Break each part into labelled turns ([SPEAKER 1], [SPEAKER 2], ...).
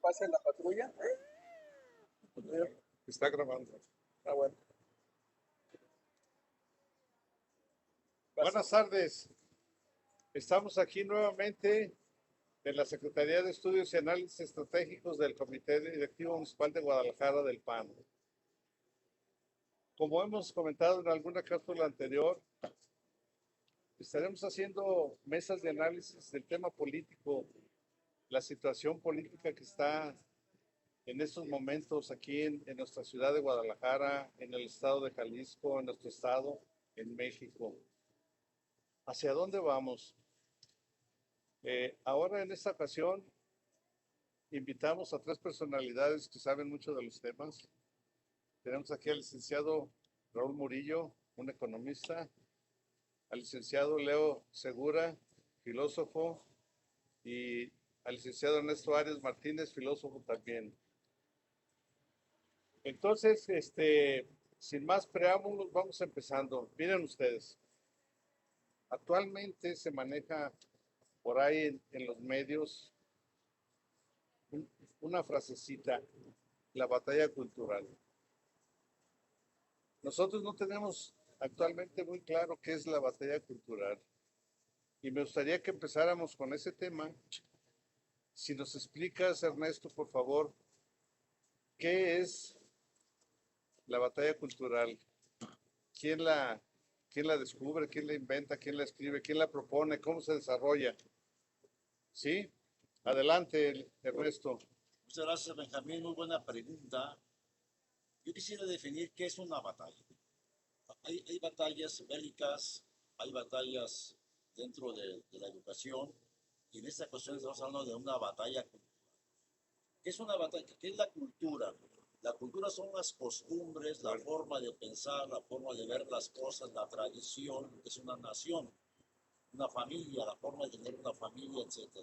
[SPEAKER 1] pase la patrulla.
[SPEAKER 2] Está grabando.
[SPEAKER 1] Ah, bueno.
[SPEAKER 2] Buenas tardes. Estamos aquí nuevamente en la Secretaría de Estudios y Análisis Estratégicos del Comité Directivo Municipal de Guadalajara del PAN. Como hemos comentado en alguna cápsula anterior, estaremos haciendo mesas de análisis del tema político, la situación política que está en estos momentos aquí en nuestra ciudad de Guadalajara, en el estado de Jalisco, en nuestro estado, en México. ¿Hacia dónde vamos? Ahora en esta ocasión invitamos a tres personalidades que saben mucho de los temas. Tenemos aquí al licenciado Raúl Murillo, un economista, al licenciado Leo Segura, filósofo, y al licenciado Ernesto Arias Martínez, filósofo también. Entonces, sin más preámbulos, vamos empezando. Miren ustedes, actualmente se maneja por ahí en los medios una frasecita, la batalla cultural. Nosotros no tenemos actualmente muy claro qué es la batalla cultural y me gustaría que empezáramos con ese tema. Si nos explicas, Ernesto, por favor, ¿qué es la batalla cultural? ¿Quién la, quién la descubre? ¿Quién la inventa? ¿Quién la escribe? ¿Quién la propone? ¿Cómo se desarrolla? ¿Sí? Adelante, Ernesto.
[SPEAKER 3] Muchas gracias, Benjamín. Muy buena pregunta. Yo quisiera definir qué es una batalla. Hay batallas bélicas, hay batallas dentro de la educación, y en esta cuestión estamos hablando de una batalla cultural. ¿Qué es una batalla? ¿Qué es la cultura? La cultura son las costumbres, la forma de pensar, la forma de ver las cosas, la tradición, es una nación, una familia, la forma de tener una familia, etc.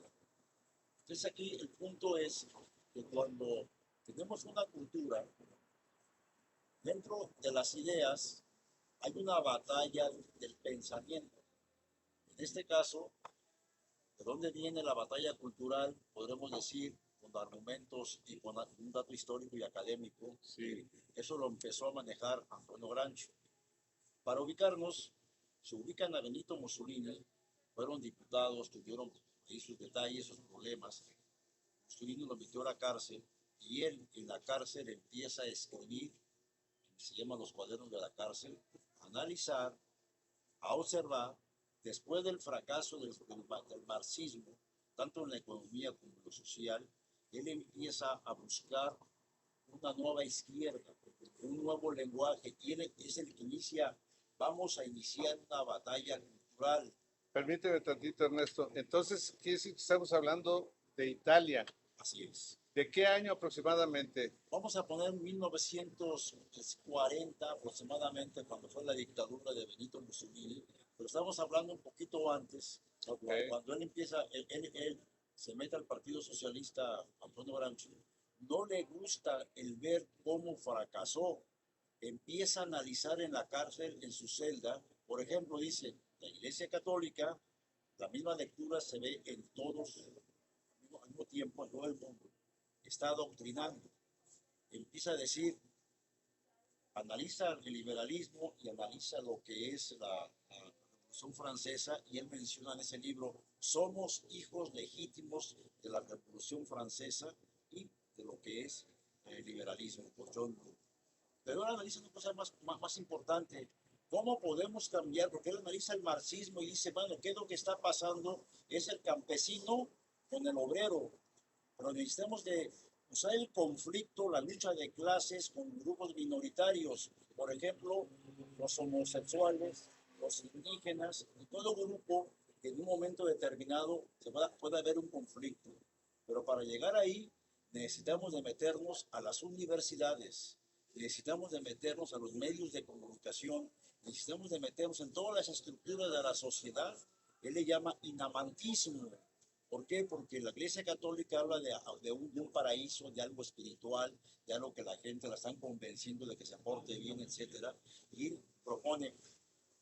[SPEAKER 3] Entonces aquí el punto es que cuando tenemos una cultura, dentro de las ideas hay una batalla del pensamiento. En este caso, ¿de dónde viene la batalla cultural? Podremos decir con argumentos y con un dato histórico y académico.
[SPEAKER 2] Sí.
[SPEAKER 3] Eso lo empezó a manejar Antonio Gramsci. Para ubicarnos, se ubican a Benito Mussolini, fueron diputados, tuvieron ahí sus detalles, sus problemas. Mussolini lo metió a la cárcel y él en la cárcel empieza a escribir, se llaman los cuadernos de la cárcel, a analizar, a observar, después del fracaso del marxismo, tanto en la economía como en lo social, él empieza a buscar una nueva izquierda, un nuevo lenguaje, y él es el que inicia, vamos a iniciar una batalla cultural.
[SPEAKER 2] Permíteme tantito, Ernesto. Entonces, quiere decir que estamos hablando de Italia.
[SPEAKER 3] Así es.
[SPEAKER 2] ¿De qué año aproximadamente?
[SPEAKER 3] Vamos a poner 1940 aproximadamente, cuando fue la dictadura de Benito Mussolini, pero estamos hablando un poquito antes,
[SPEAKER 2] Okay.
[SPEAKER 3] cuando él empieza, él se mete al Partido Socialista, Antonio Gramsci, no le gusta el ver cómo fracasó, empieza a analizar en la cárcel, en su celda, por ejemplo, dice, la Iglesia Católica, la misma lectura se ve en todos, al mismo tiempo, en todo el mundo, está adoctrinando. Empieza a decir, analiza el liberalismo y analiza lo que es la Revolución Francesa, y él menciona en ese libro, somos hijos legítimos de la Revolución Francesa y de lo que es el liberalismo por John Locke. Pero él analiza una cosa más importante, ¿cómo podemos cambiar? Porque él analiza el marxismo y dice, bueno, ¿qué es lo que está pasando? Es el campesino con el obrero, pero necesitamos de usar el conflicto, la lucha de clases con grupos minoritarios, por ejemplo, los homosexuales, los indígenas, y todo grupo que en un momento determinado pueda haber un conflicto. Pero para llegar ahí necesitamos de meternos a las universidades, necesitamos de meternos a los medios de comunicación, necesitamos de meternos en todas las estructuras de la sociedad. Él le llama inamantismo. ¿Por qué? Porque la Iglesia Católica habla de un paraíso, de algo espiritual, de algo que la gente la están convenciendo de que se porte bien, etc. Y propone,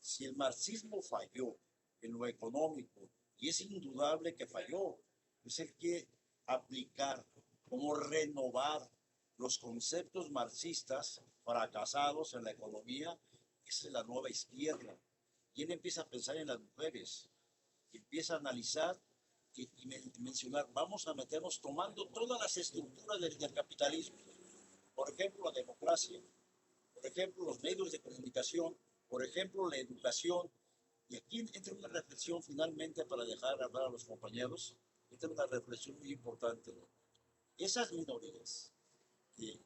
[SPEAKER 3] si el marxismo falló en lo económico, y es indudable que falló, pues él quiere aplicar cómo renovar los conceptos marxistas fracasados en la economía. Esa es la nueva izquierda. Y él empieza a pensar en las mujeres, empieza a analizar y mencionar, vamos a meternos tomando todas las estructuras del capitalismo. Por ejemplo, la democracia, por ejemplo, los medios de comunicación, por ejemplo, la educación. Y aquí entra una reflexión finalmente para dejar hablar a los compañeros, entra una reflexión muy importante. Esas minorías que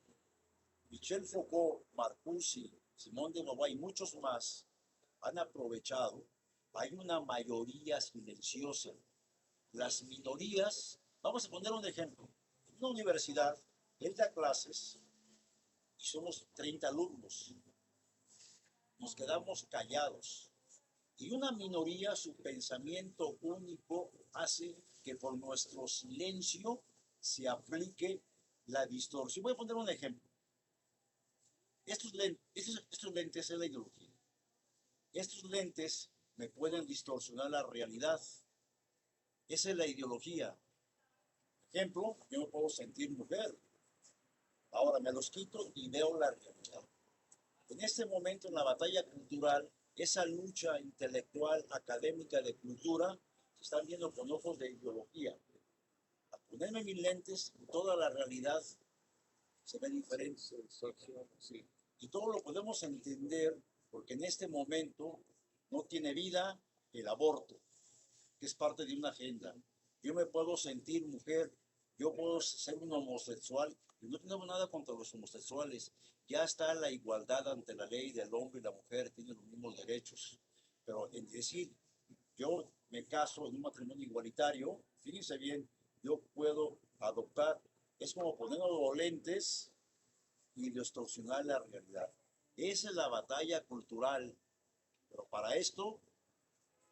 [SPEAKER 3] Michel Foucault, Marcuse, Simón de Beauvoir y muchos más han aprovechado, hay una mayoría silenciosa. Las minorías, vamos a poner un ejemplo, en una universidad, él da clases y somos 30 alumnos, nos quedamos callados. Y una minoría, su pensamiento único hace que por nuestro silencio se aplique la distorsión. Voy a poner un ejemplo. Estos lentes es la ideología. Estos lentes me pueden distorsionar la realidad. Esa es la ideología. Por ejemplo, yo me puedo sentir mujer. Ahora me los quito y veo la realidad. En este momento, en la batalla cultural, esa lucha intelectual, académica de cultura, se están viendo con ojos de ideología. Al ponerme mis lentes, toda la realidad se ve diferente. Sí. Y todo lo podemos entender porque en este momento no tiene vida el aborto, que es parte de una agenda. Yo me puedo sentir mujer, yo puedo ser un homosexual, y no tenemos nada contra los homosexuales. Ya está la igualdad ante la ley del hombre y la mujer, tienen los mismos derechos. Pero en decir, yo me caso en un matrimonio igualitario, fíjense bien, yo puedo adoptar, es como ponernos los lentes y distorsionar la realidad. Esa es la batalla cultural, pero para esto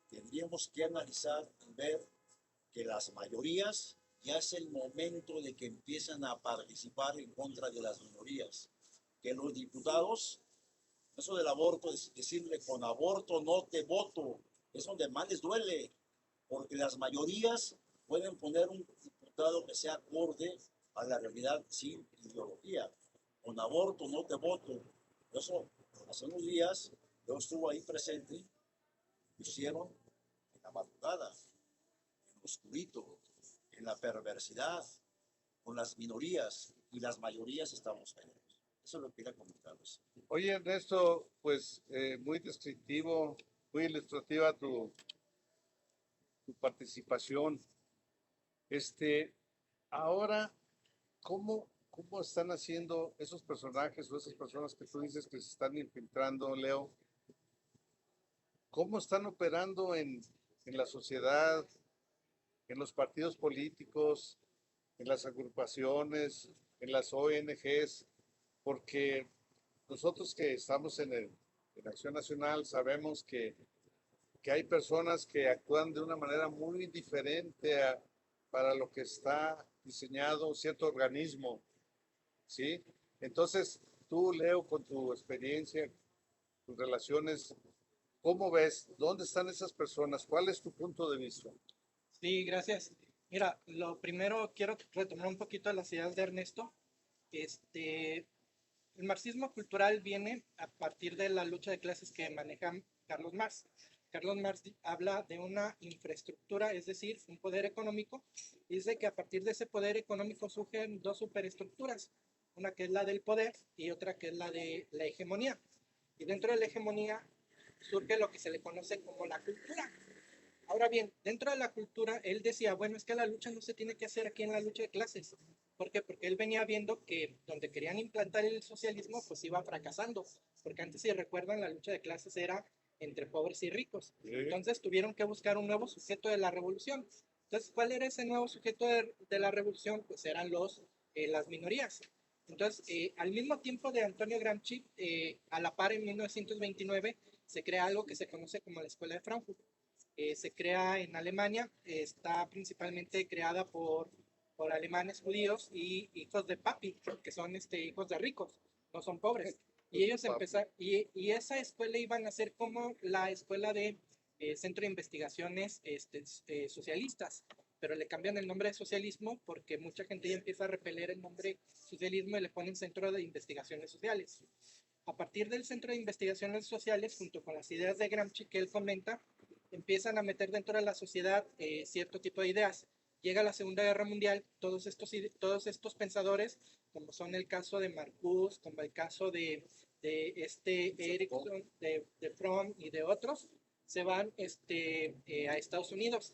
[SPEAKER 3] tendríamos que analizar y ver que las mayorías ya es el momento de que empiezan a participar en contra de las minorías. Que los diputados, eso del aborto, es decirle con aborto no te voto, es donde más les duele, porque las mayorías pueden poner un diputado que sea acorde a la realidad sin ideología. Con aborto no te voto. Eso, hace unos días, yo estuve ahí presente, hicieron en la madrugada, en lo oscurito, en la perversidad, con las minorías y las mayorías estamos callados. Eso es lo que quería comentarles.
[SPEAKER 2] Oye, Ernesto, pues muy descriptivo, muy ilustrativa tu participación. Ahora, ¿cómo están haciendo esos personajes o esas personas que tú dices que se están infiltrando, Leo? ¿Cómo están operando en la sociedad, en los partidos políticos, en las agrupaciones, en las ONGs? Porque nosotros que estamos en Acción Nacional sabemos que hay personas que actúan de una manera muy diferente para lo que está diseñado cierto organismo, ¿sí? Entonces, tú, Leo, con tu experiencia, tus relaciones, ¿cómo ves? ¿Dónde están esas personas? ¿Cuál es tu punto de vista?
[SPEAKER 1] Sí, gracias. Mira, lo primero quiero retomar un poquito las ideas de Ernesto. El marxismo cultural viene a partir de la lucha de clases que maneja Carlos Marx. Carlos Marx habla de una infraestructura, es decir, un poder económico, y dice que a partir de ese poder económico surgen dos superestructuras, una que es la del poder y otra que es la de la hegemonía. Y dentro de la hegemonía surge lo que se le conoce como la cultura. Ahora bien, dentro de la cultura, él decía, bueno, es que la lucha no se tiene que hacer aquí en la lucha de clases. ¿Por qué? Porque él venía viendo que donde querían implantar el socialismo, pues iba fracasando. Porque antes, si recuerdan, la lucha de clases era entre pobres y ricos. Entonces tuvieron que buscar un nuevo sujeto de la revolución. Entonces, ¿cuál era ese nuevo sujeto de la revolución? Pues eran las minorías. Entonces, al mismo tiempo de Antonio Gramsci, a la par en 1929, se crea algo que se conoce como la Escuela de Frankfurt. Se crea en Alemania, está principalmente creada por alemanes judíos y hijos de papi, que son hijos de ricos, no son pobres. Y ellos empezaron, y esa escuela iban a ser como la escuela de Centro de Investigaciones socialistas. pero le cambian el nombre de socialismo porque mucha gente ya empieza a repeler el nombre socialismo y le ponen Centro de Investigaciones Sociales. A partir del Centro de Investigaciones Sociales, junto con las ideas de Gramsci que él comenta, empiezan a meter dentro de la sociedad cierto tipo de ideas. Llega la Segunda Guerra Mundial, todos estos pensadores, como son el caso de Marcuse, como el caso de Erickson, de Fromm y de otros, se van a Estados Unidos.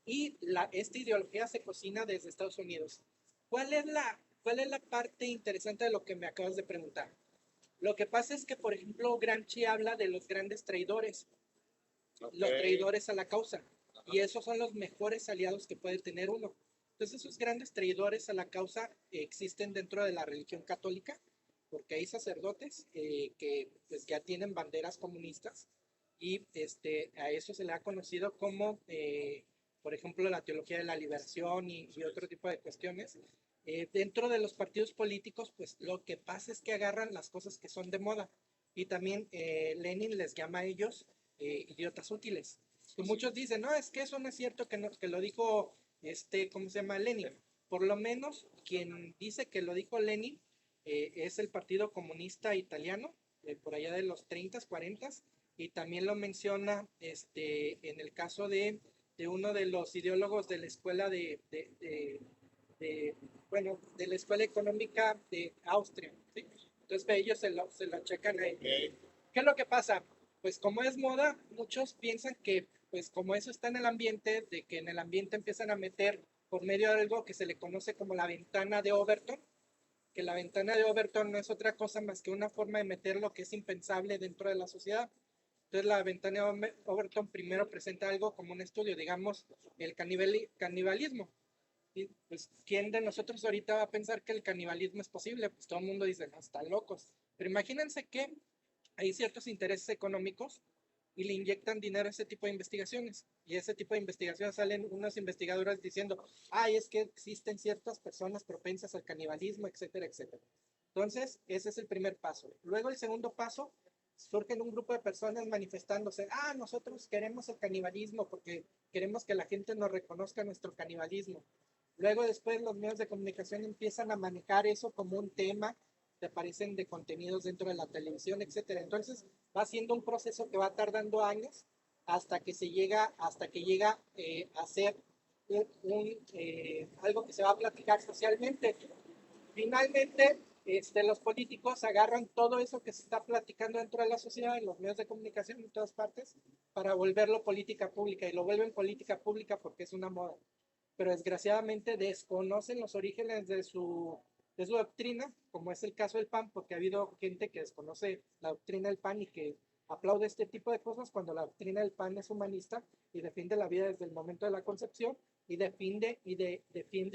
[SPEAKER 1] Y esta ideología se cocina desde Estados Unidos. ¿Cuál es la parte interesante de lo que me acabas de preguntar? Lo que pasa es que, por ejemplo, Gramsci habla de los grandes traidores, los traidores a la causa, y esos son los mejores aliados que puede tener uno. Entonces, esos grandes traidores a la causa existen dentro de la religión católica, porque hay sacerdotes que pues, ya tienen banderas comunistas, y a eso se le ha conocido como, por ejemplo, la teología de la liberación y otro tipo de cuestiones. Dentro de los partidos políticos, pues lo que pasa es que agarran las cosas que son de moda. Y también Lenin les llama a ellos idiotas útiles. Y muchos dicen, no, es que eso no es cierto que lo dijo, ¿cómo se llama? Lenin. Por lo menos quien dice que lo dijo Lenin es el Partido Comunista Italiano, por allá de los 30, 40, y también lo menciona en el caso de uno de los ideólogos de la escuela de la escuela económica de Austria, ¿sí? Entonces ellos se lo checan ahí. ¿Qué es lo que pasa? Pues como es moda, muchos piensan que, pues como eso está en el ambiente, de que en el ambiente empiezan a meter por medio de algo que se le conoce como la ventana de Overton, que la ventana de Overton no es otra cosa más que una forma de meter lo que es impensable dentro de la sociedad. Entonces la ventana de Overton primero presenta algo como un estudio, digamos, el canibalismo. Y pues, ¿quién de nosotros ahorita va a pensar que el canibalismo es posible? Pues todo el mundo dice, no, están locos. Pero imagínense que hay ciertos intereses económicos y le inyectan dinero a ese tipo de investigaciones. Y ese tipo de investigaciones salen unos investigadores diciendo, ay, es que existen ciertas personas propensas al canibalismo, etcétera, etcétera. Entonces, ese es el primer paso. Luego el segundo paso, surgen un grupo de personas manifestándose, nosotros queremos el canibalismo porque queremos que la gente nos reconozca nuestro canibalismo. Luego después los medios de comunicación empiezan a manejar eso como un tema, te aparecen de contenidos dentro de la televisión, etcétera. Entonces va siendo un proceso que va tardando años hasta que llega a ser algo que se va a platicar socialmente. Finalmente, los políticos agarran todo eso que se está platicando dentro de la sociedad, en los medios de comunicación, en todas partes, para volverlo política pública, y lo vuelven política pública porque es una moda. Pero desgraciadamente desconocen los orígenes de su doctrina, como es el caso del PAN, porque ha habido gente que desconoce la doctrina del PAN y que aplaude este tipo de cosas cuando la doctrina del PAN es humanista y defiende la vida desde el momento de la concepción y defiende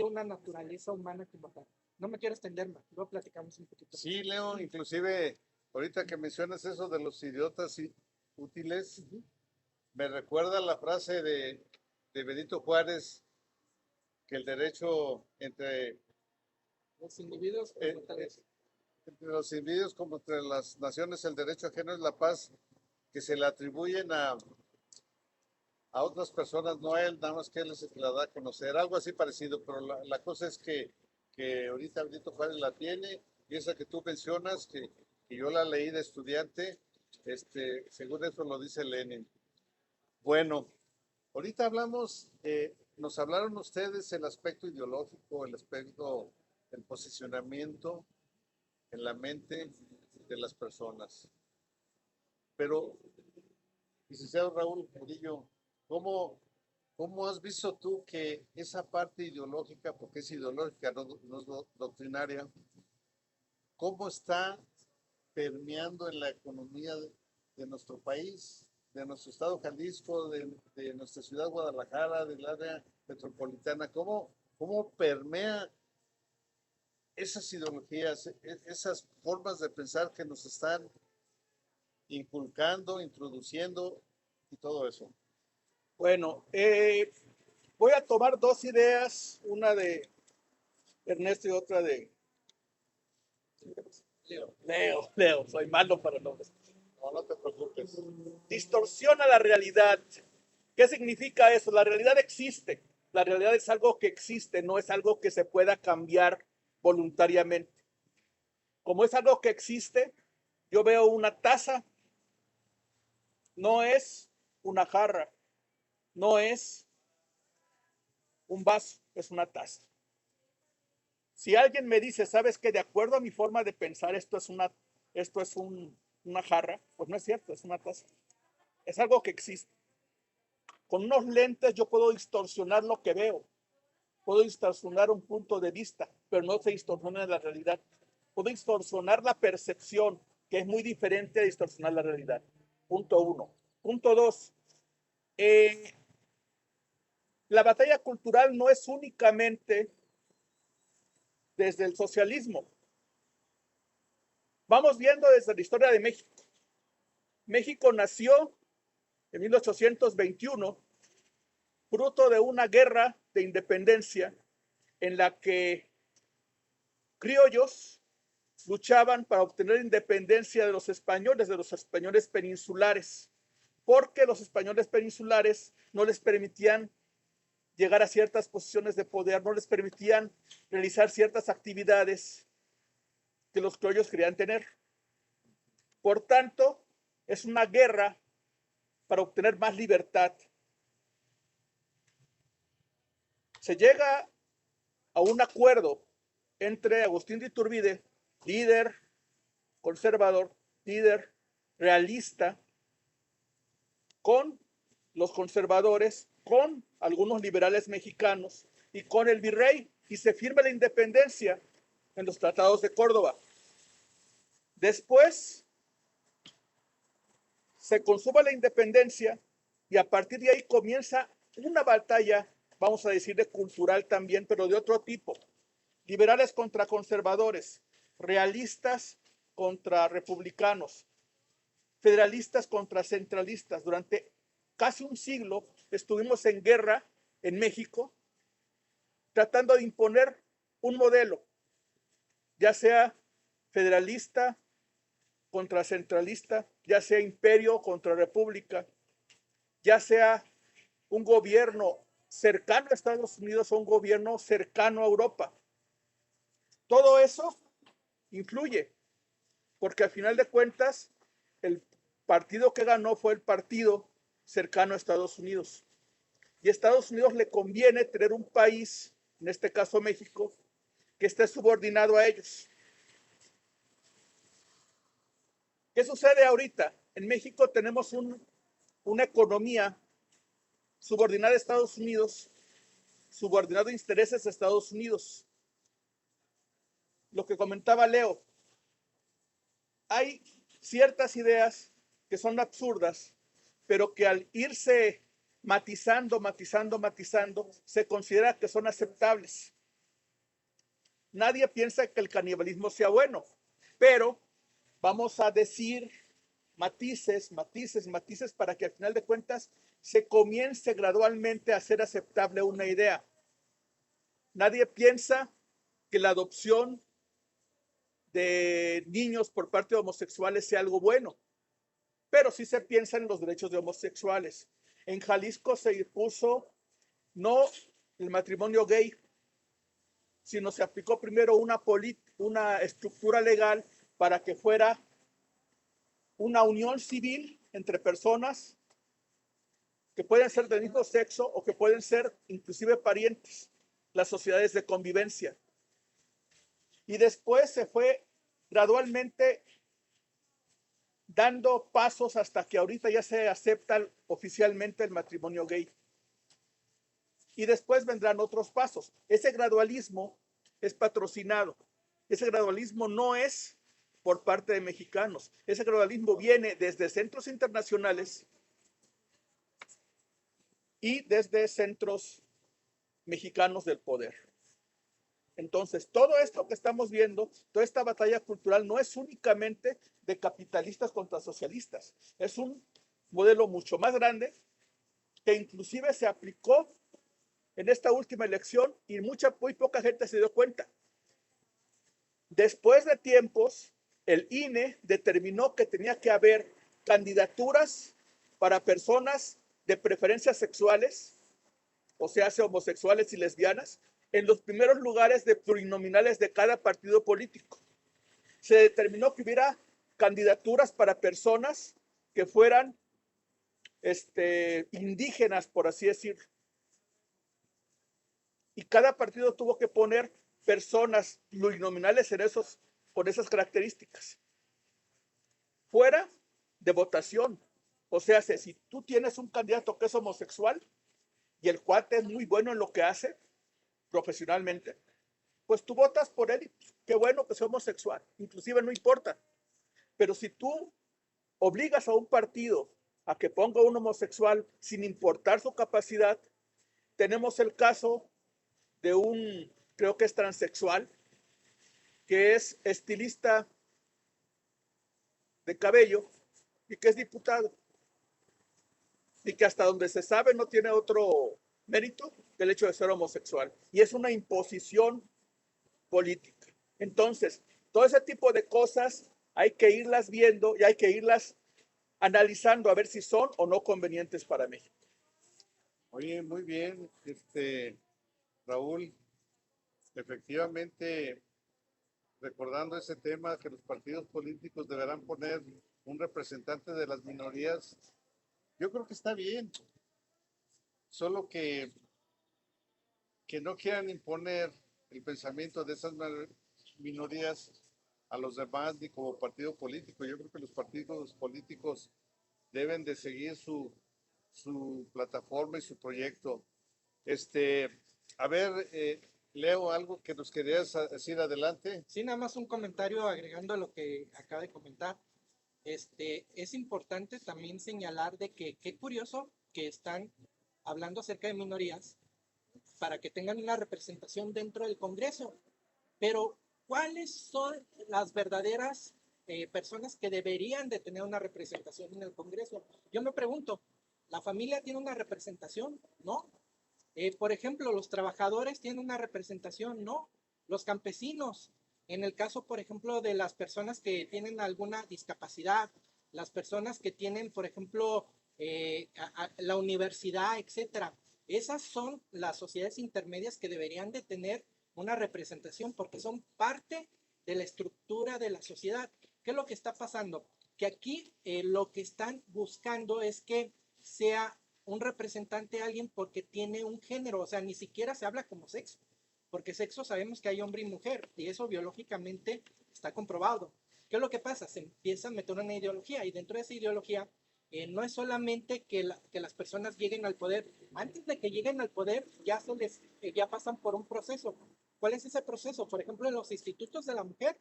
[SPEAKER 1] una naturaleza humana como tal. No me quiero extender más, luego platicamos un poquito.
[SPEAKER 2] Sí, Leo, inclusive ahorita que mencionas eso de los idiotas útiles, me recuerda la frase de Benito Juárez, que el derecho entre
[SPEAKER 1] los individuos
[SPEAKER 2] entre los individuos como entre las naciones, el derecho ajeno es la paz, que se le atribuyen a otras personas, no a él, nada más que él es el que la da a conocer, algo así parecido, pero la cosa es que ahorita Benito Juárez la tiene, y esa que tú mencionas, que yo la leí de estudiante, según eso lo dice Lenin. Bueno, ahorita hablamos, nos hablaron ustedes el aspecto ideológico, el aspecto del posicionamiento en la mente de las personas. Pero, licenciado Raúl Murillo, ¿cómo has visto tú que esa parte ideológica, porque es ideológica, no es doctrinaria, cómo está permeando en la economía de nuestro país, de nuestro estado Jalisco, de nuestra ciudad Guadalajara, del área metropolitana? ¿Cómo permea esas ideologías, esas formas de pensar que nos están inculcando, introduciendo y todo eso?
[SPEAKER 4] Bueno, voy a tomar dos ideas, una de Ernesto y otra de Leo, soy malo para nombres.
[SPEAKER 2] No te preocupes.
[SPEAKER 4] Distorsiona la realidad. ¿Qué significa eso? La realidad existe. La realidad es algo que existe, no es algo que se pueda cambiar voluntariamente. Como es algo que existe, yo veo una taza, no es una jarra, no es un vaso, es una taza. Si alguien me dice, sabes que de acuerdo a mi forma de pensar, una jarra, pues no es cierto, es una taza. Es algo que existe. Con unos lentes yo puedo distorsionar lo que veo, puedo distorsionar un punto de vista, pero no se distorsiona la realidad. Puedo distorsionar la percepción, que es muy diferente de distorsionar la realidad. Punto uno. Punto dos. La batalla cultural no es únicamente desde el socialismo. Vamos viendo desde la historia de México. México nació en 1821, fruto de una guerra de independencia en la que criollos luchaban para obtener independencia de los españoles peninsulares, porque los españoles peninsulares no les permitían llegar a ciertas posiciones de poder, no les permitían realizar ciertas actividades que los criollos querían tener. Por tanto, es una guerra para obtener más libertad. Se llega a un acuerdo entre Agustín de Iturbide, líder conservador, líder realista, con los conservadores, con algunos liberales mexicanos y con el virrey, y se firma la independencia en los tratados de Córdoba. Después se consuma la independencia y a partir de ahí comienza una batalla, vamos a decirle cultural también, pero de otro tipo. Liberales contra conservadores, realistas contra republicanos, federalistas contra centralistas. Durante casi un siglo estuvimos en guerra en México, tratando de imponer un modelo, ya sea federalista contra centralista, ya sea imperio contra república, ya sea un gobierno cercano a Estados Unidos o un gobierno cercano a Europa. Todo eso influye, porque al final de cuentas, el partido que ganó fue el partido cercano a Estados Unidos. Y a Estados Unidos le conviene tener un país, en este caso México, que esté subordinado a ellos. ¿Qué sucede ahorita? En México tenemos una economía subordinada a Estados Unidos, subordinada a intereses de Estados Unidos. Lo que comentaba Leo, hay ciertas ideas que son absurdas, pero que al irse matizando, se considera que son aceptables. Nadie piensa que el canibalismo sea bueno, pero vamos a decir matices para que al final de cuentas se comience gradualmente a hacer aceptable una idea. Nadie piensa que la adopción de niños por parte de homosexuales sea algo bueno, pero sí se piensa en los derechos de homosexuales. En Jalisco se impuso no el matrimonio gay, sino se aplicó primero una estructura legal para que fuera una unión civil entre personas que pueden ser del mismo sexo o que pueden ser inclusive parientes, las sociedades de convivencia. Y después se fue gradualmente dando pasos hasta que ahorita ya se acepta oficialmente el matrimonio gay. Y después vendrán otros pasos. Ese gradualismo es patrocinado. Ese gradualismo no es por parte de mexicanos. Ese gradualismo viene desde centros internacionales y desde centros mexicanos del poder. Entonces, todo esto que estamos viendo, toda esta batalla cultural no es únicamente de capitalistas contra socialistas. Es un modelo mucho más grande que inclusive se aplicó en esta última elección y muy poca gente se dio cuenta. Después de tiempos, el INE determinó que tenía que haber candidaturas para personas de preferencias sexuales o sea, hace homosexuales y lesbianas, en los primeros lugares de plurinominales de cada partido político. Se determinó que hubiera candidaturas para personas que fueran indígenas, por así decirlo. Y cada partido tuvo que poner personas plurinominales con esas características. Fuera de votación. O sea, si tú tienes un candidato que es homosexual y el cuate es muy bueno en lo que hace profesionalmente, pues tú votas por él y qué bueno que sea homosexual. Inclusive no importa. Pero si tú obligas a un partido a que ponga un homosexual sin importar su capacidad, tenemos el caso de un, creo que es transexual, que es estilista de cabello y que es diputado. Y que hasta donde se sabe no tiene otro mérito que el hecho de ser homosexual. Y es una imposición política. Entonces, todo ese tipo de cosas hay que irlas viendo y hay que irlas analizando a ver si son o no convenientes para México.
[SPEAKER 2] Oye, muy bien, Raúl, efectivamente, recordando ese tema que los partidos políticos deberán poner un representante de las minorías, yo creo que está bien, solo que no quieran imponer el pensamiento de esas minorías a los demás ni como partido político. Yo creo que los partidos políticos deben de seguir su plataforma y su proyecto. A ver, Leo, algo que nos querías decir adelante.
[SPEAKER 1] Sí, nada más un comentario agregando a lo que acaba de comentar. Es importante también señalar de que qué curioso que están hablando acerca de minorías para que tengan una representación dentro del Congreso. Pero, ¿cuáles son las verdaderas personas que deberían de tener una representación en el Congreso? Yo me pregunto, ¿la familia tiene una representación? ¿No? Por ejemplo, los trabajadores tienen una representación, ¿no? Los campesinos, en el caso, por ejemplo, de las personas que tienen alguna discapacidad, las personas que tienen, por ejemplo, la universidad, etcétera. Esas son las sociedades intermedias que deberían de tener una representación porque son parte de la estructura de la sociedad. ¿Qué es lo que está pasando? Que aquí lo que están buscando es que sea un representante alguien porque tiene un género, o sea, ni siquiera se habla como sexo, porque sexo sabemos que hay hombre y mujer, y eso biológicamente está comprobado. ¿Qué es lo que pasa? Se empieza a meter una ideología, y dentro de esa ideología no es solamente que las personas lleguen al poder, antes de que lleguen al poder ya pasan por un proceso. ¿Cuál es ese proceso? Por ejemplo, en los institutos de la mujer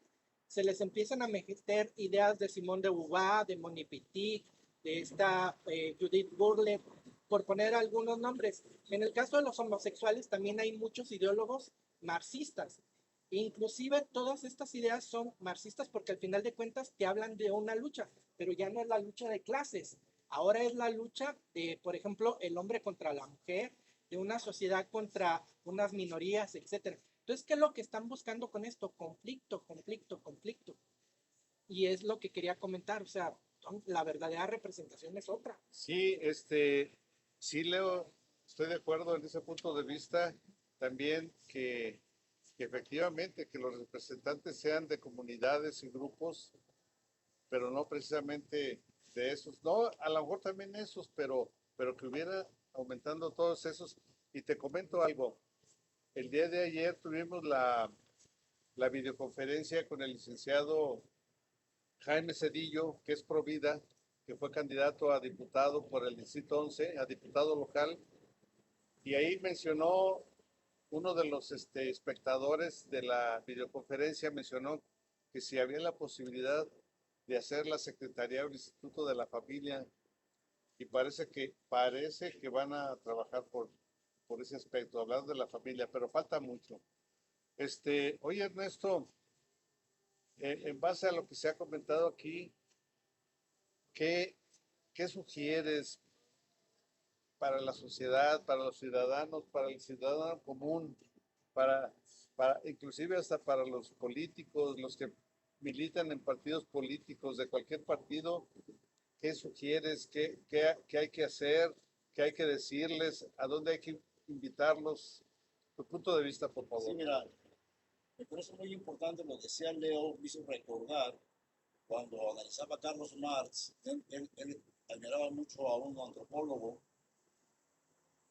[SPEAKER 1] se les empiezan a meter ideas de Simone de Beauvoir, de Monique Wittig, de esta Judith Butler, por poner algunos nombres. En el caso de los homosexuales también hay muchos ideólogos marxistas. Inclusive todas estas ideas son marxistas porque al final de cuentas te hablan de una lucha, pero ya no es la lucha de clases. Ahora es la lucha de, por ejemplo, el hombre contra la mujer, de una sociedad contra unas minorías, etcétera. Entonces, ¿qué es lo que están buscando con esto? Conflicto, conflicto, conflicto. Y es lo que quería comentar, o sea, la verdadera representación es otra.
[SPEAKER 2] Sí, sí, Leo, estoy de acuerdo en ese punto de vista. También que efectivamente que los representantes sean de comunidades y grupos, pero no precisamente de esos. No, a lo mejor también esos, pero que hubiera aumentando todos esos. Y te comento algo. El día de ayer tuvimos la videoconferencia con el licenciado Jaime Cedillo, que es Provida, que fue candidato a diputado por el Distrito 11, a diputado local, y ahí mencionó uno de los espectadores de la videoconferencia, mencionó que si había la posibilidad de hacer la Secretaría del Instituto de la Familia, y parece que van a trabajar por ese aspecto, hablar de la familia, pero falta mucho. Oye, Ernesto, en base a lo que se ha comentado aquí, ¿qué, qué sugieres para la sociedad, para los ciudadanos, para el ciudadano común, para, inclusive hasta para los políticos, los que militan en partidos políticos de cualquier partido? ¿Qué sugieres? ¿Qué hay que hacer? ¿Qué hay que decirles? ¿A dónde hay que invitarlos. Tu punto de vista, por
[SPEAKER 3] Sí,
[SPEAKER 2] favor.
[SPEAKER 3] mira, me parece muy importante lo que decía Leo, me hizo recordar cuando analizaba a Carlos Marx, él admiraba mucho a un antropólogo,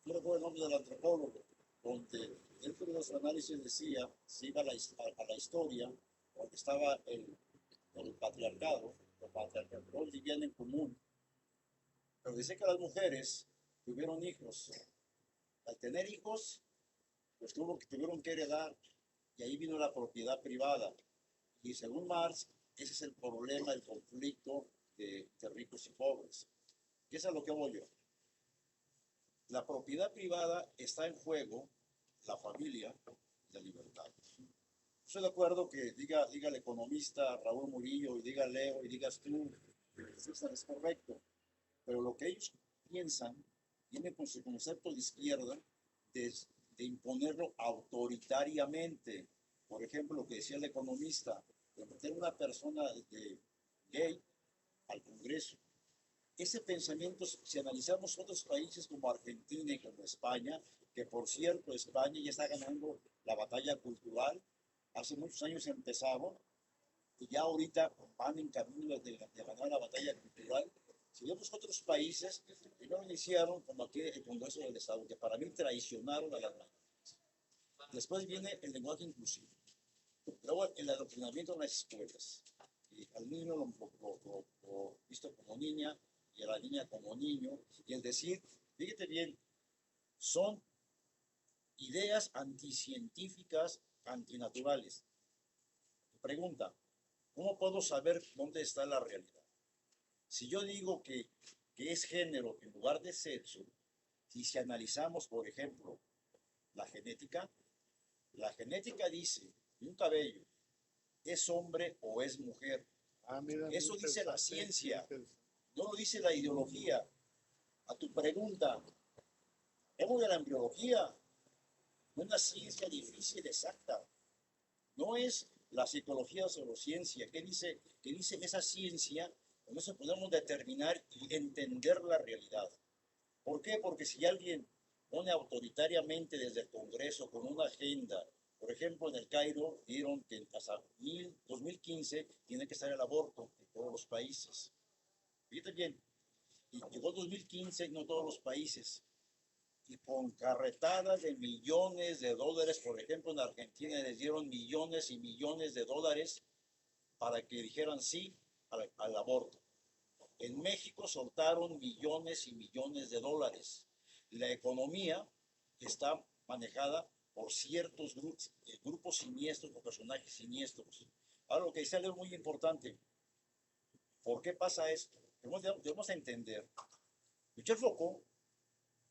[SPEAKER 3] no recuerdo el nombre del antropólogo, donde él por su análisis decía, se iba a la historia, donde estaba el patriarcado, los patriarcados todos vivían en común, pero dice que las mujeres tuvieron hijos. Al tener hijos, pues tuvieron que heredar, y ahí vino la propiedad privada. Y según Marx, ese es el problema, el conflicto de ricos y pobres. ¿Qué es a lo que voy yo? La propiedad privada está en juego, la familia, la libertad. Estoy de acuerdo que diga el economista Raúl Murillo, y diga Leo, y digas tú, César, es correcto, pero lo que ellos piensan viene con su concepto de izquierda de imponerlo autoritariamente. Por ejemplo, lo que decía el economista, de meter una persona gay al Congreso. Ese pensamiento, si analizamos otros países como Argentina y como España, que por cierto España ya está ganando la batalla cultural, hace muchos años empezaba, y ya ahorita van en camino de ganar la batalla cultural. Si vemos otros países, primero iniciaron como aquí el Congreso del Estado, que para mí traicionaron a las mayorías. Después viene el lenguaje inclusivo. Luego el adoctrinamiento en las escuelas. Y al niño lo visto como niña y a la niña como niño. Y es decir, fíjate bien, son ideas anticientíficas, antinaturales. Pregunta, ¿cómo puedo saber dónde está la realidad? Si yo digo que es género en lugar de sexo, y si analizamos, por ejemplo, la genética dice que un cabello es hombre o es mujer.
[SPEAKER 2] Mira,
[SPEAKER 3] Eso dice la
[SPEAKER 2] interesante,
[SPEAKER 3] ciencia,
[SPEAKER 2] interesante.
[SPEAKER 3] no lo dice la ideología. A tu pregunta, ¿hemos de la embriología? No es una ciencia difícil, exacta. No es la psicología o pseudociencia. ¿Qué dice esa ciencia? Con eso podemos determinar y entender la realidad. ¿Por qué? Porque si alguien pone autoritariamente desde el Congreso con una agenda, por ejemplo, en el Cairo dieron que hasta 2015 tiene que estar el aborto en todos los países. Fíjate bien, y llegó 2015 no todos los países. Y con carretadas de millones de dólares, por ejemplo, en Argentina les dieron millones y millones de dólares para que dijeran sí al aborto. En México soltaron millones y millones de dólares. La economía está manejada por ciertos grupos siniestros o personajes siniestros. Ahora, lo que dice algo muy importante. ¿Por qué pasa esto? Debemos entender. Michel Foucault,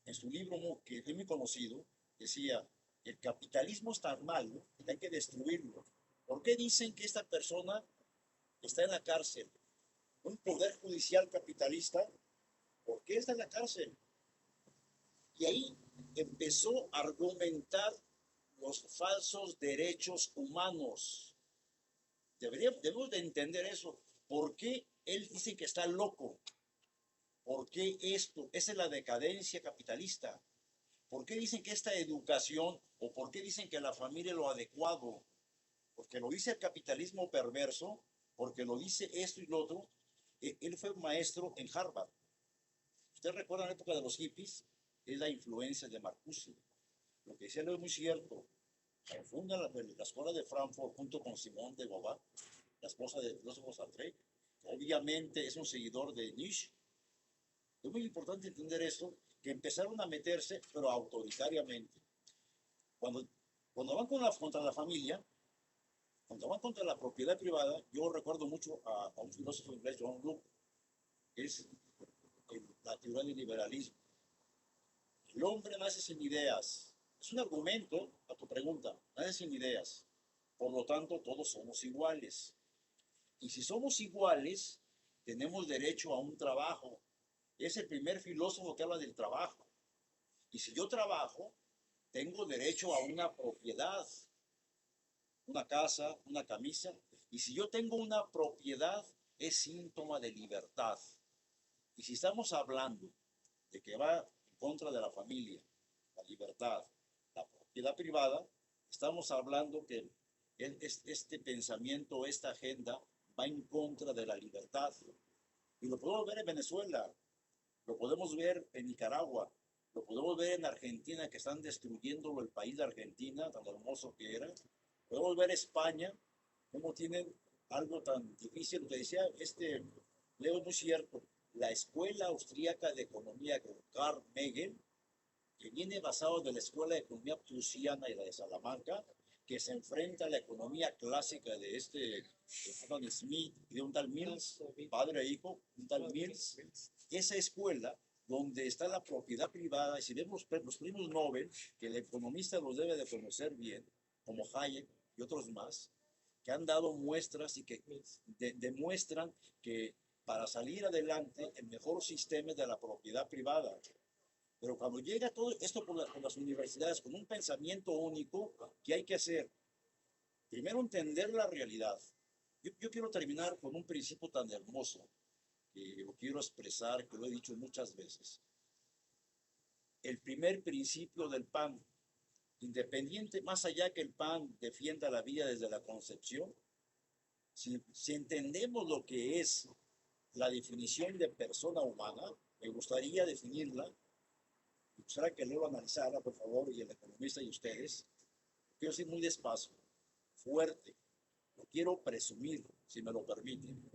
[SPEAKER 3] en su libro que es muy conocido, decía, el capitalismo es tan malo que hay que destruirlo. ¿Por qué dicen que esta persona está en la cárcel? Un poder judicial capitalista, ¿por qué está en la cárcel? Y ahí empezó a argumentar los falsos derechos humanos. Debemos de entender eso. ¿Por qué él dice que está loco? ¿Por qué esto? Esa es la decadencia capitalista. ¿Por qué dicen que esta educación o por qué dicen que la familia es lo adecuado? Porque lo dice el capitalismo perverso, porque lo dice esto y lo otro. Él fue un maestro en Harvard. ¿Usted recuerda la época de los hippies? Es la influencia de Marcuse. Lo que decía es muy cierto. Funda la escuela de Frankfurt junto con Simone de Beauvoir, la esposa del filósofo Sartre. Obviamente es un seguidor de Nietzsche. Es muy importante entender esto, que empezaron a meterse, pero autoritariamente. Cuando van contra la familia, cuando van contra la propiedad privada, yo recuerdo mucho a un filósofo inglés, John Locke, que es la teoría del liberalismo. El hombre nace sin ideas. Es un argumento a tu pregunta, nace sin ideas. Por lo tanto, todos somos iguales. Y si somos iguales, tenemos derecho a un trabajo. Es el primer filósofo que habla del trabajo. Y si yo trabajo, tengo derecho a una propiedad, una casa, una camisa. Y si yo tengo una propiedad, es síntoma de libertad. Y si estamos hablando de que va en contra de la familia la libertad, la propiedad privada, estamos hablando que este pensamiento, esta agenda va en contra de la libertad. Y lo podemos ver en Venezuela, lo podemos ver en Nicaragua, lo podemos ver en Argentina, que están destruyendo el país de Argentina, tan hermoso que era. Podemos ver España, cómo tienen algo tan difícil. Lo que decía Leo, es muy cierto. La Escuela Austríaca de Economía con Carl Megel, que viene basado de la Escuela de Economía Prusiana y la de Salamanca, que se enfrenta a la economía clásica de Adam Smith y de un tal Mills, padre e hijo, un tal Mills. Esa escuela donde está la propiedad privada, y si vemos los premios Nobel, que el economista los debe de conocer bien, como Hayek y otros más, que han dado muestras y que demuestran que para salir adelante el mejor sistema es de la propiedad privada. Pero cuando llega todo esto por las universidades con un pensamiento único, ¿qué hay que hacer? Primero entender la realidad. Yo quiero terminar con un principio tan hermoso que lo quiero expresar, que lo he dicho muchas veces. El primer principio del PAN, independiente, más allá que el PAN defienda la vida desde la concepción, si entendemos lo que es la definición de persona humana, me gustaría definirla, me gustaría que Leo analizara, por favor, y el economista y ustedes. Quiero decir muy despacio, fuerte, lo quiero presumir, si me lo permiten.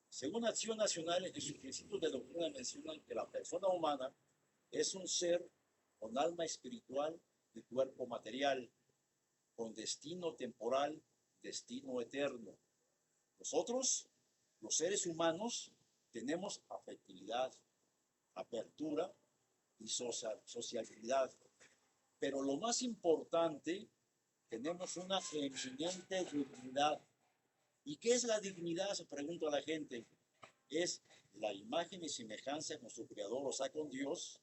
[SPEAKER 3] Según Acción Nacional, en sus principios de doctrina mencionan que la persona humana es un ser con alma espiritual y cuerpo material, con destino temporal, destino eterno. Nosotros, los seres humanos, tenemos afectividad, apertura y sociabilidad. Pero lo más importante, tenemos una eminente dignidad. ¿Y qué es la dignidad? Se pregunta la gente. Es la imagen y semejanza con su creador, o sea, con Dios.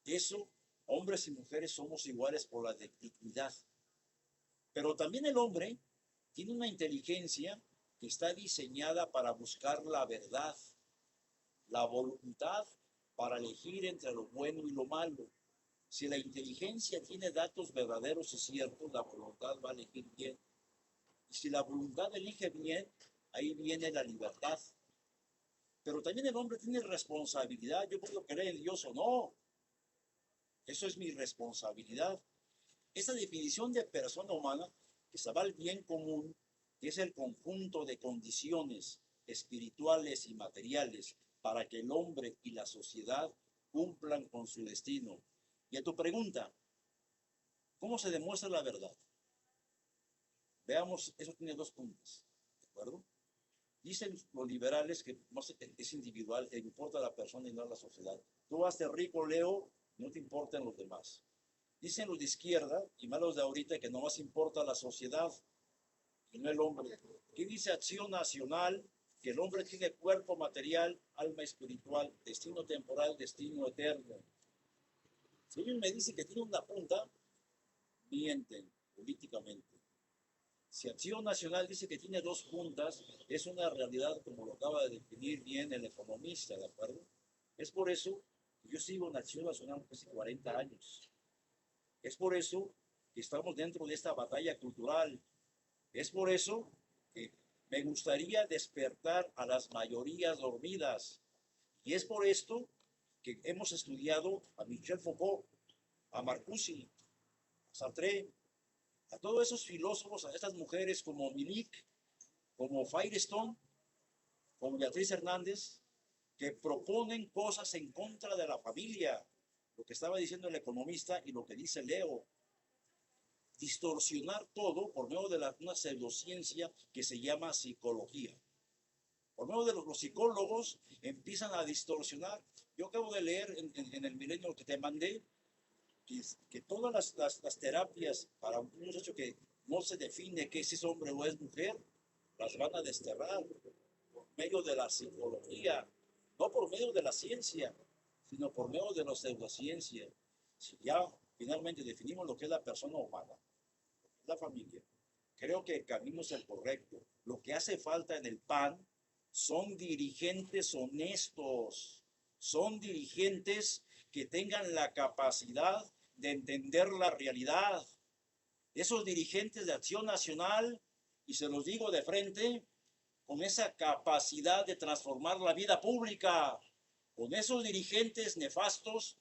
[SPEAKER 3] Eso, hombres y mujeres somos iguales por la dignidad. Pero también el hombre tiene una inteligencia que está diseñada para buscar la verdad, la voluntad para elegir entre lo bueno y lo malo. Si la inteligencia tiene datos verdaderos y ciertos, la voluntad va a elegir bien. Y si la voluntad elige bien, ahí viene la libertad. Pero también el hombre tiene responsabilidad. Yo puedo creer en Dios o no. Eso es mi responsabilidad. Esa definición de persona humana, que se va al bien común, que es el conjunto de condiciones espirituales y materiales para que el hombre y la sociedad cumplan con su destino. Y a tu pregunta, ¿cómo se demuestra la verdad? Veamos, eso tiene dos puntos, ¿de acuerdo? Dicen los liberales que no es individual, que importa a la persona y no a la sociedad. Tú vas de rico, Leo, no te importan los demás. Dicen los de izquierda y malos de ahorita que no más importa la sociedad y no el hombre. ¿Qué dice Acción Nacional? Que el hombre tiene cuerpo material, alma espiritual, destino temporal, destino eterno. Si alguien me dice que tiene una punta, mienten políticamente. Si Acción Nacional dice que tiene dos puntas, es una realidad como lo acaba de definir bien el economista, ¿de acuerdo? Es por eso que yo sigo en Acción Nacional casi 40 años. Es por eso que estamos dentro de esta batalla cultural. Es por eso que me gustaría despertar a las mayorías dormidas. Y es por esto que hemos estudiado a Michel Foucault, a Marcuse, a Sartre, a todos esos filósofos, a estas mujeres como Milik, como Firestone, como Beatriz Hernández, que proponen cosas en contra de la familia, lo que estaba diciendo el economista y lo que dice Leo. Distorsionar todo por medio de una pseudociencia que se llama psicología. Por medio de los psicólogos empiezan a distorsionar. Yo acabo de leer en el Milenio que te mandé que todas las terapias para un muchacho que no se define que si es hombre o es mujer, las van a desterrar por medio de la psicología, no por medio de la ciencia, sino por medio de la pseudociencia. Si ya finalmente definimos lo que es la persona humana, la familia, creo que el camino es el correcto. Lo que hace falta en el PAN son dirigentes honestos, son dirigentes que tengan la capacidad de entender la realidad. Esos dirigentes de Acción Nacional, y se los digo de frente, con esa capacidad de transformar la vida pública, con esos dirigentes nefastos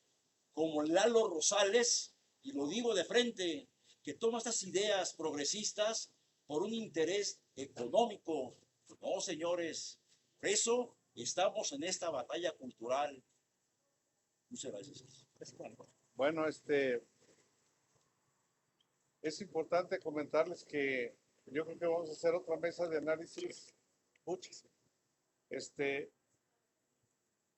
[SPEAKER 3] como Lalo Rosales, y lo digo de frente, que toma estas ideas progresistas por un interés económico. No, señores, por eso estamos en esta batalla cultural. Muchas gracias.
[SPEAKER 2] Bueno, es importante comentarles que yo creo que vamos a hacer otra mesa de análisis,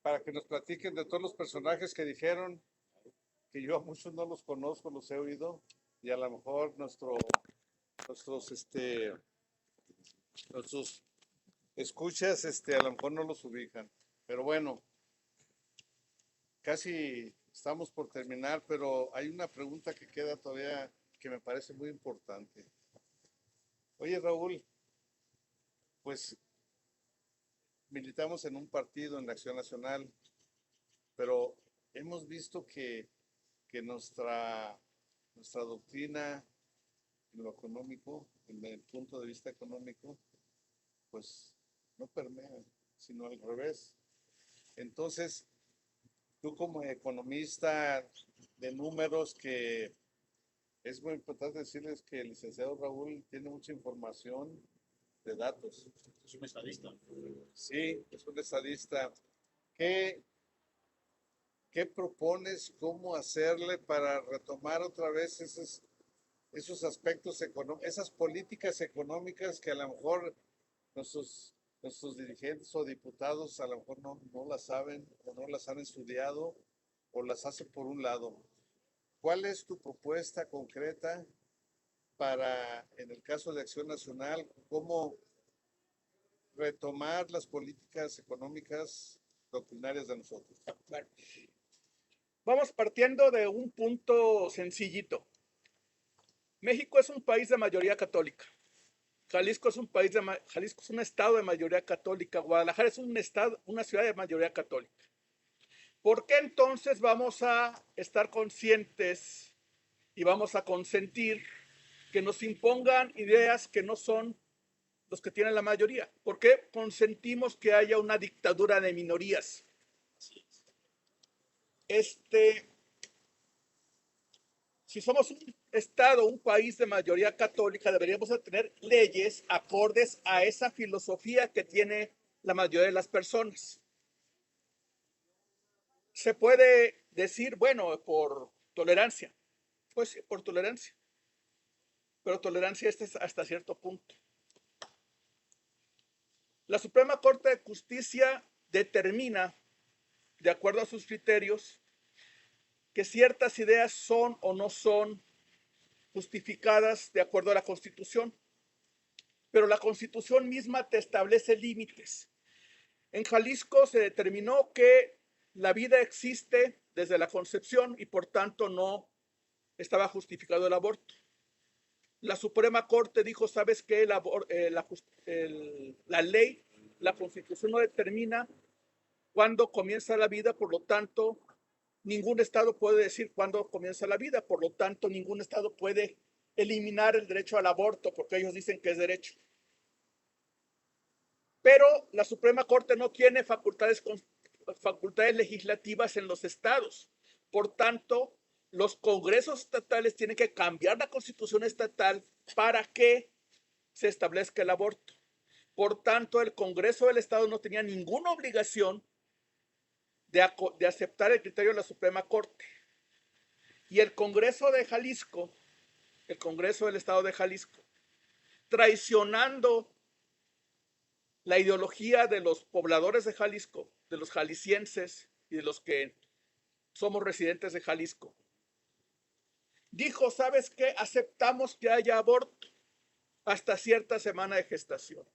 [SPEAKER 2] para que nos platiquen de todos los personajes que dijeron, que yo a muchos no los conozco, los he oído, y a lo mejor nuestros escuchas, a lo mejor no los ubican. Pero bueno, casi estamos por terminar, pero hay una pregunta que queda todavía que me parece muy importante. Oye, Raúl, pues militamos en un partido, en la Acción Nacional, pero hemos visto que nuestra doctrina en lo económico, en el punto de vista económico, pues no permea, sino al revés. Entonces, tú como economista de números, que es muy importante decirles que el licenciado Raúl tiene mucha información de datos.
[SPEAKER 3] Es un estadista.
[SPEAKER 2] Sí, es un estadista. ¿Qué propones? ¿Cómo hacerle para retomar otra vez esos aspectos económicos, esas políticas económicas que a lo mejor nuestros dirigentes o diputados a lo mejor no las saben o no las han estudiado o las hacen por un lado? ¿Cuál es tu propuesta concreta para, en el caso de Acción Nacional, cómo retomar las políticas económicas doctrinarias de nosotros?
[SPEAKER 4] Bueno, vamos partiendo de un punto sencillito. México es un país de mayoría católica. Jalisco es un estado de mayoría católica. Guadalajara es una ciudad de mayoría católica. ¿Por qué entonces vamos a estar conscientes y vamos a consentir que nos impongan ideas que no son los que tienen la mayoría? ¿Por qué consentimos que haya una dictadura de minorías? Si somos un estado, un país de mayoría católica, deberíamos de tener leyes acordes a esa filosofía que tiene la mayoría de las personas. Se puede decir, bueno, por tolerancia. Pues sí, por tolerancia. Pero tolerancia hasta cierto punto. La Suprema Corte de Justicia determina, de acuerdo a sus criterios, que ciertas ideas son o no son justificadas de acuerdo a la Constitución. Pero la Constitución misma te establece límites. En Jalisco se determinó que la vida existe desde la concepción y por tanto no estaba justificado el aborto. La Suprema Corte dijo, ¿sabes qué? La ley, la Constitución no determina cuándo comienza la vida, por lo tanto, ningún estado puede decir cuándo comienza la vida, por lo tanto, ningún estado puede eliminar el derecho al aborto porque ellos dicen que es derecho. Pero la Suprema Corte no tiene facultades legislativas en los estados. Por tanto, los congresos estatales tienen que cambiar la Constitución estatal para que se establezca el aborto. Por tanto, el Congreso del Estado no tenía ninguna obligación de aceptar el criterio de la Suprema Corte. Y el Congreso de Jalisco, el Congreso del Estado de Jalisco, traicionando la ideología de los pobladores de Jalisco, de los jaliscienses y de los que somos residentes de Jalisco, dijo, ¿sabes qué? Aceptamos que haya aborto hasta cierta semana de gestación.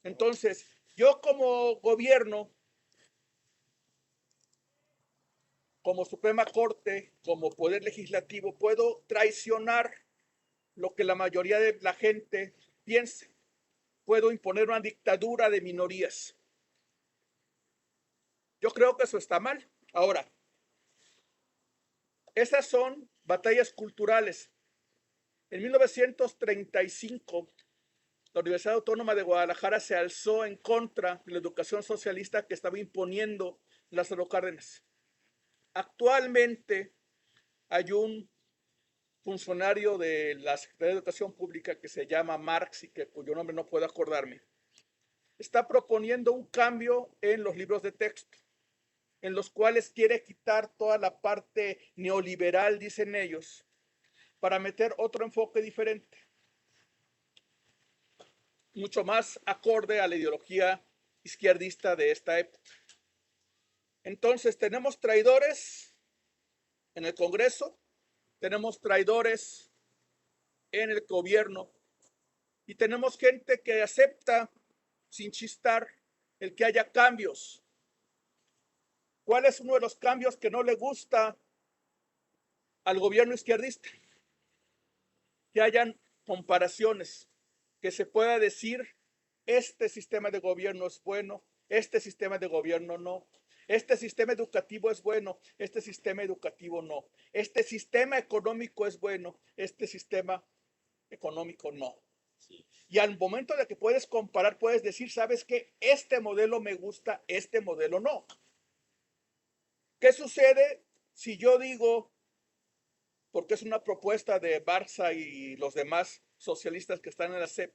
[SPEAKER 4] Entonces, yo como gobierno, como Suprema Corte, como Poder Legislativo, puedo traicionar lo que la mayoría de la gente piense. Puedo imponer una dictadura de minorías. Yo creo que eso está mal. Ahora, Esas son batallas culturales. En 1935, la Universidad Autónoma de Guadalajara se alzó en contra de la educación socialista que estaba imponiendo Lázaro Cárdenas. Actualmente hay un funcionario de la Secretaría de Educación Pública que se llama Marx y cuyo nombre no puedo acordarme. Está proponiendo un cambio en los libros de texto, en los cuales quiere quitar toda la parte neoliberal, dicen ellos, para meter otro enfoque diferente, mucho más acorde a la ideología izquierdista de esta época. Entonces, tenemos traidores en el Congreso, tenemos traidores en el gobierno y tenemos gente que acepta sin chistar el que haya cambios. ¿Cuál es uno de los cambios que no le gusta al gobierno izquierdista? Que hayan comparaciones, que se pueda decir, este sistema de gobierno es bueno, este sistema de gobierno no, este sistema educativo es bueno, este sistema educativo no, este sistema económico es bueno, este sistema económico no. Sí. Y al momento de que puedes comparar, puedes decir, ¿sabes qué? Este modelo me gusta, este modelo no. ¿Qué sucede si yo digo, porque es una propuesta de Barça y los demás socialistas que están en la SEP,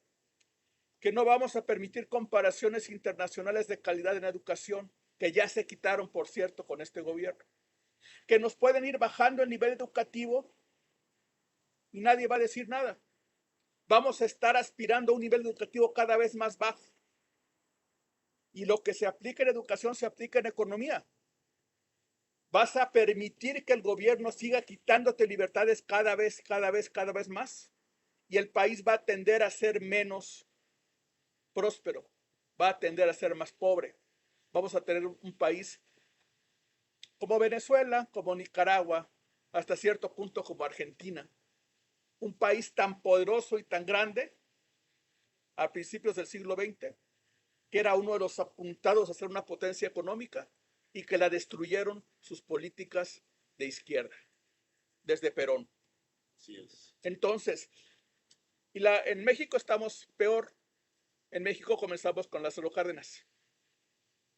[SPEAKER 4] que no vamos a permitir comparaciones internacionales de calidad en educación, que ya se quitaron, por cierto, con este gobierno, que nos pueden ir bajando el nivel educativo y nadie va a decir nada? Vamos a estar aspirando a un nivel educativo cada vez más bajo. Y lo que se aplica en educación se aplica en economía. Vas a permitir que el gobierno siga quitándote libertades cada vez más. Y el país va a tender a ser menos próspero, va a tender a ser más pobre. Vamos a tener un país como Venezuela, como Nicaragua, hasta cierto punto como Argentina. Un país tan poderoso y tan grande a principios del siglo XX, que era uno de los apuntados a ser una potencia económica y que la destruyeron sus políticas de izquierda, desde Perón.
[SPEAKER 3] Así es.
[SPEAKER 4] Entonces, en México estamos peor. En México comenzamos con Lázaro Cárdenas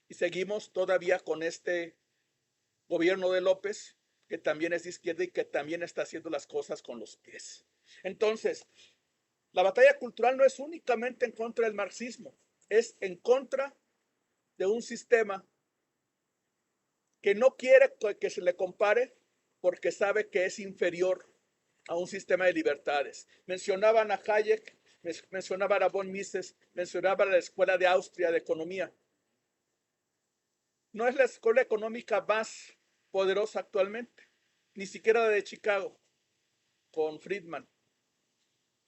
[SPEAKER 4] y seguimos todavía con este gobierno de López, que también es de izquierda y que también está haciendo las cosas con los pies. Entonces, la batalla cultural no es únicamente en contra del marxismo, es en contra de un sistema que no quiere que se le compare porque sabe que es inferior a un sistema de libertades. Mencionaban a Hayek, mencionaban a von Mises, mencionaban a la Escuela de Austria de Economía. No es la escuela económica más poderosa actualmente, ni siquiera la de Chicago, con Friedman.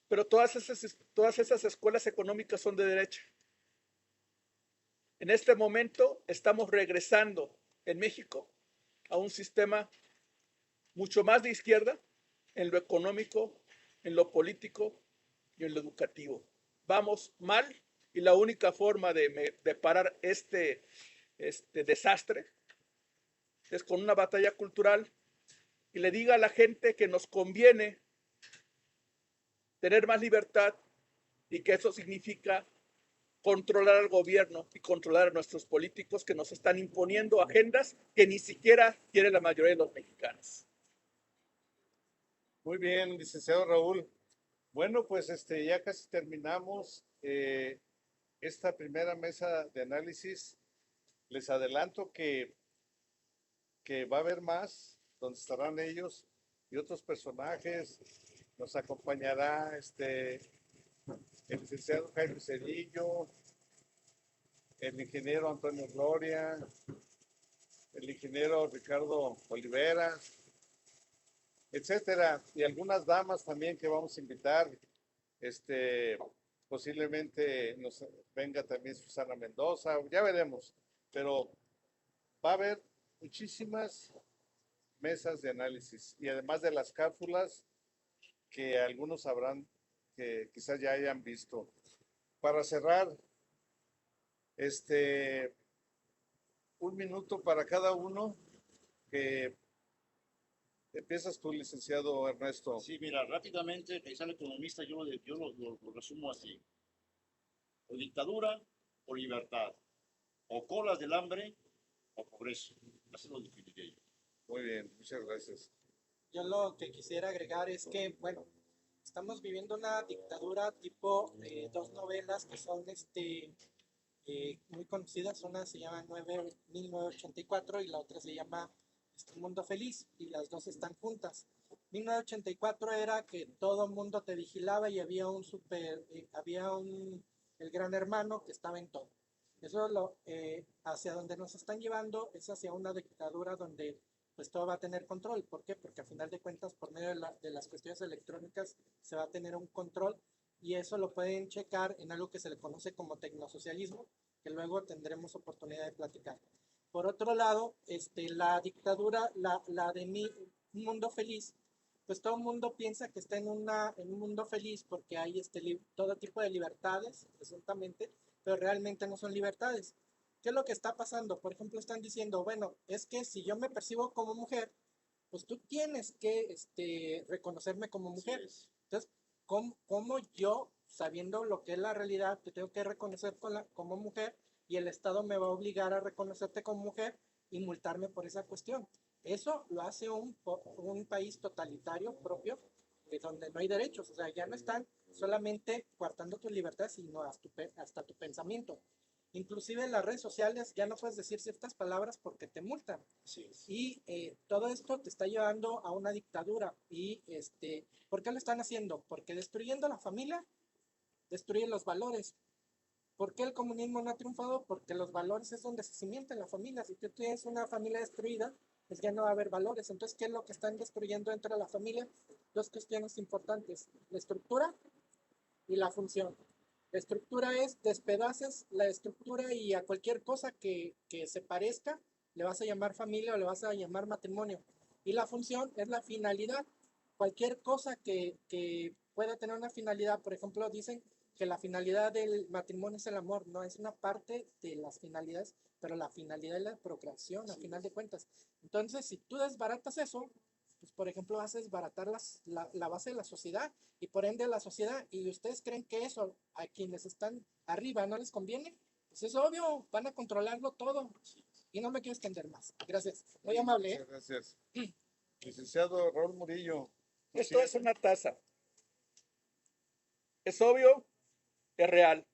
[SPEAKER 4] Pero todas esas escuelas económicas son de derecha. En este momento estamos regresando en México a un sistema mucho más de izquierda en lo económico, en lo político y en lo educativo. Vamos mal y la única forma de parar este desastre es con una batalla cultural y le diga a la gente que nos conviene tener más libertad y que eso significa controlar al gobierno y controlar a nuestros políticos que nos están imponiendo agendas que ni siquiera quiere la mayoría de los mexicanos.
[SPEAKER 2] Muy bien, licenciado Raúl. Bueno, pues ya casi terminamos esta primera mesa de análisis. Les adelanto que va a haber más, donde estarán ellos y otros personajes. Nos acompañará el licenciado Jaime Cerillo, el ingeniero Antonio Gloria, el ingeniero Ricardo Olivera, etcétera, y algunas damas también que vamos a invitar. Posiblemente nos venga también Susana Mendoza, ya veremos, pero va a haber muchísimas mesas de análisis y además de las cápsulas que algunos sabrán que quizás ya hayan visto. Para cerrar, un minuto para cada uno que Empiezas tú, licenciado Ernesto.
[SPEAKER 3] Sí, mira, rápidamente, el economista, yo lo resumo así. O dictadura o libertad. O colas del hambre o pobreza. Así lo definiría yo.
[SPEAKER 2] Muy bien, muchas gracias.
[SPEAKER 1] Yo lo que quisiera agregar es que, bueno, estamos viviendo una dictadura tipo dos novelas que son muy conocidas. Una se llama 1984 y la otra se llama Mundo Feliz, y las dos están juntas. 1984 era que todo el mundo te vigilaba y había el gran hermano que estaba en todo. Eso hacia donde nos están llevando es hacia una dictadura donde pues todo va a tener control. ¿Por qué? Porque a final de cuentas, por medio de las cuestiones electrónicas, se va a tener un control, y eso lo pueden checar en algo que se le conoce como tecnosocialismo, que luego tendremos oportunidad de platicar. Por otro lado, la dictadura, la de un mundo feliz, pues todo el mundo piensa que está en un mundo feliz porque hay todo tipo de libertades, presuntamente, pero realmente no son libertades. ¿Qué es lo que está pasando? Por ejemplo, están diciendo, bueno, es que si yo me percibo como mujer, pues tú tienes que reconocerme como mujer. Entonces, ¿cómo yo, sabiendo lo que es la realidad, te tengo que reconocer como mujer, y el Estado me va a obligar a reconocerte como mujer y multarme por esa cuestión? Eso lo hace un país totalitario propio, donde no hay derechos. O sea, ya no están solamente coartando tu libertad, sino hasta tu pensamiento. Inclusive en las redes sociales ya no puedes decir ciertas palabras porque te multan.
[SPEAKER 3] Sí.
[SPEAKER 1] Y todo esto te está llevando a una dictadura. Y ¿por qué lo están haciendo? Porque destruyendo la familia, destruyen los valores. ¿Por qué el comunismo no ha triunfado? Porque los valores es donde se cimienta la familia. Si tú tienes una familia destruida, pues ya no va a haber valores. Entonces, ¿qué es lo que están destruyendo dentro de la familia? Dos cuestiones importantes: la estructura y la función. La estructura es, despedaces la estructura y a cualquier cosa que se parezca, le vas a llamar familia o le vas a llamar matrimonio. Y la función es la finalidad. Cualquier cosa que pueda tener una finalidad. Por ejemplo, dicen que la finalidad del matrimonio es el amor. No, es una parte de las finalidades, pero la finalidad es la procreación, a final de cuentas. Entonces, si tú desbaratas eso, pues por ejemplo vas a desbaratar la base de la sociedad, y por ende la sociedad, y ustedes creen que eso a quienes están arriba no les conviene, pues es obvio, van a controlarlo todo. Y no me quiero extender más. Gracias. Muy amable.
[SPEAKER 2] Muchas gracias. Licenciado Raúl Murillo.
[SPEAKER 4] Esto es una taza. Es obvio, es real.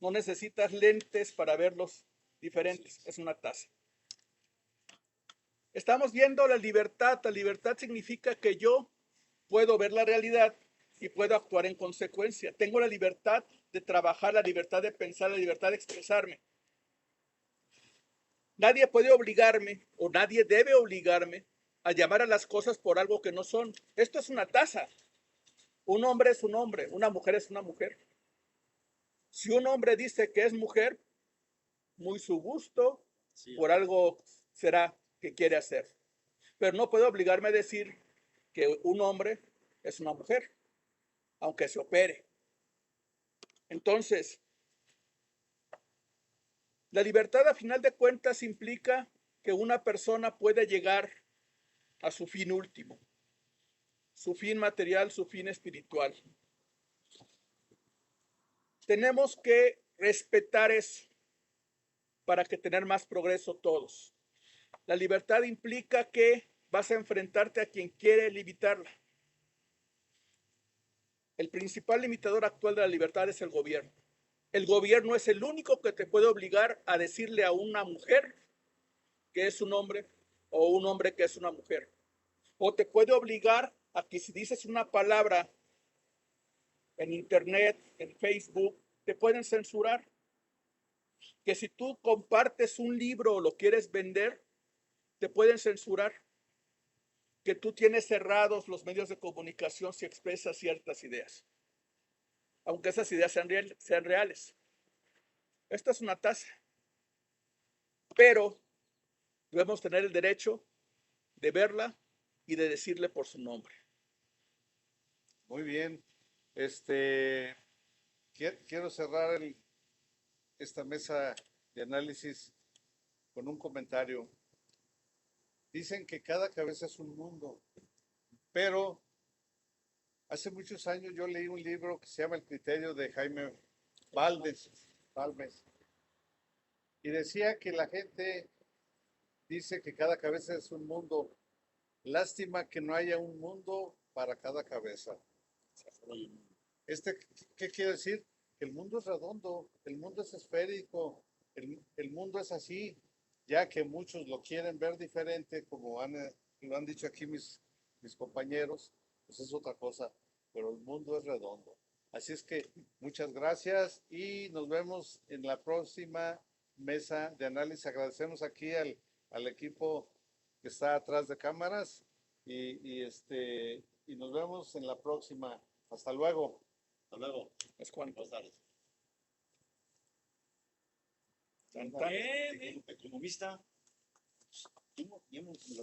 [SPEAKER 4] No necesitas lentes para verlos diferentes. Es una taza. Estamos viendo la libertad. La libertad significa que yo puedo ver la realidad y puedo actuar en consecuencia. Tengo la libertad de trabajar, la libertad de pensar, la libertad de expresarme. Nadie puede obligarme, o nadie debe obligarme, a llamar a las cosas por algo que no son. Esto es una taza. Un hombre es un hombre, una mujer es una mujer. Si un hombre dice que es mujer, muy su gusto,
[SPEAKER 3] Sí.
[SPEAKER 4] por algo será que quiere hacer. Pero no puede obligarme a decir que un hombre es una mujer, aunque se opere. Entonces, la libertad a final de cuentas implica que una persona puede llegar a su fin último, su fin material, su fin espiritual. Tenemos que respetar eso para que tener más progreso todos. La libertad implica que vas a enfrentarte a quien quiere limitarla. El principal limitador actual de la libertad es el gobierno. El gobierno es el único que te puede obligar a decirle a una mujer que es un hombre, o un hombre que es una mujer. O te puede obligar a que si dices una palabra en internet, en Facebook, te pueden censurar. Que si tú compartes un libro o lo quieres vender, te pueden censurar. Que tú tienes cerrados los medios de comunicación si expresas ciertas ideas, aunque esas ideas sean reales. Esta es una taza, pero debemos tener el derecho de verla y de decirle por su nombre.
[SPEAKER 2] Muy bien. Quiero cerrar esta mesa de análisis con un comentario. Dicen que cada cabeza es un mundo, pero hace muchos años yo leí un libro que se llama El criterio de Jaime Balmes, y decía que la gente dice que cada cabeza es un mundo. Lástima que no haya un mundo para cada cabeza. ¿Qué quiere decir? Que el mundo es redondo, el mundo es esférico, el mundo es así, ya que muchos lo quieren ver diferente, como lo han dicho aquí mis compañeros, pues es otra cosa, pero el mundo es redondo. Así es que muchas gracias y nos vemos en la próxima mesa de análisis. Agradecemos aquí al equipo que está atrás de cámaras y nos vemos en la próxima. Hasta luego.
[SPEAKER 3] Hasta luego.
[SPEAKER 4] Es cuanto.
[SPEAKER 3] Buenas tardes.
[SPEAKER 4] Tan, tan.
[SPEAKER 3] Economista, ¿cómo? Ya me lo habías